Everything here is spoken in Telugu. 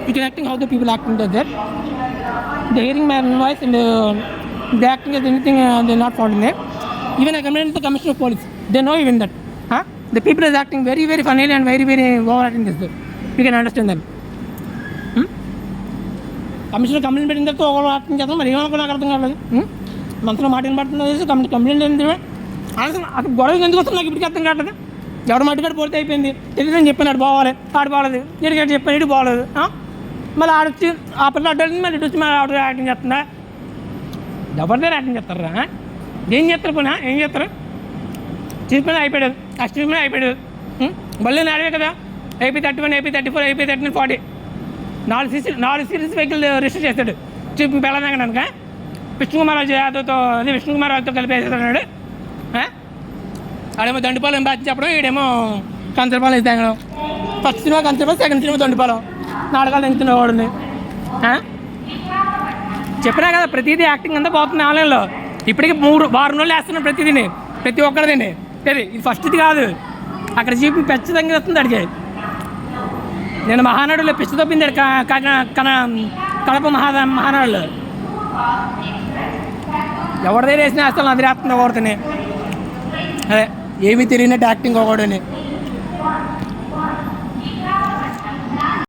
You can acting how the people acting does that. The hearing my voice and the acting as anything they're not found in there. Even I complained to the commissioner of police. They know even that. The people is acting very, very funnily and very, very overacting this. You can understand them. Commissioner complaint పెట్టిన తర్వాత ఓవర్ యాక్టింగ్ చేస్తాం. మరి ఏమనుకో నాకు అర్థం కాలేదు. మనసులో మాట వినబడుతుంది, కంప్లైంట్ ఏంటి అసలు అక్కడ గొడవ ఎందుకు వస్తుంది నాకు ఇప్పటికీ అర్థం కావట్లేదు. ఎవడు మట్టుకాడు పోతే అయిపోయింది. తెలియదని చెప్పాను ఆడు బాగోలేదు, ఆడు బాగలేదు, నేను చెప్పాను ఇటు బాగోలేదు. మళ్ళీ ఆడొచ్చి ఆ పిల్ల అడ్డు మళ్ళీ ఇటు వచ్చి మళ్ళీ ఆవిడ యాక్టింగ్ చేస్తుందా? ఎవరి దగ్గర యాక్టింగ్ చేస్తారా? ఏం చేస్తారు పోనా? ఏం చేస్తారు? చీఫ్ అయిపోయాడు, ఆ చీఫ్ మీద అయిపోయాడు. మళ్ళీ నాడే కదా AP 31, AP 34, AP 39, 40 4 series vehicle register చేస్తాడు చీఫ్ పిల్లలు కనుక. విష్ణుకుమార్ యాదవ్తో అదే విష్ణుకుమార్ యాదవ్తో కలిపి వేసేస్తున్నాడు. ఆడేమో దండిపాలెం బ్యాచ్ చెప్పడం, ఈడేమో కంచరపాలెం వేసి తాగడం. First cinema Kancharapalem, second cinema Dandipalem. నాటకాలు ఎంచుతున్న వాడుంది. చెప్పినా కదా ప్రతిదీ యాక్టింగ్ అంతా పోతుంది ఆన్లైన్లో. ఇప్పటికీ 3 వారం రోజులు వేస్తున్నాను ప్రతిదీని, ప్రతి ఒక్కరిదండి. ఇది ఫస్ట్ ఇది కాదు. అక్కడ చీఫ్ పెచ్చదంగా వస్తుంది అడిగే. నేను మహానాడులో పిచ్చి తప్పింది కడప మహానాడులో ఎవరి దగ్గర వేసినా అసలు అది రాస్తుంది ఒకటిని. అదే ఏమీ తెలియనట్టు యాక్టింగ్ ఒకటిని.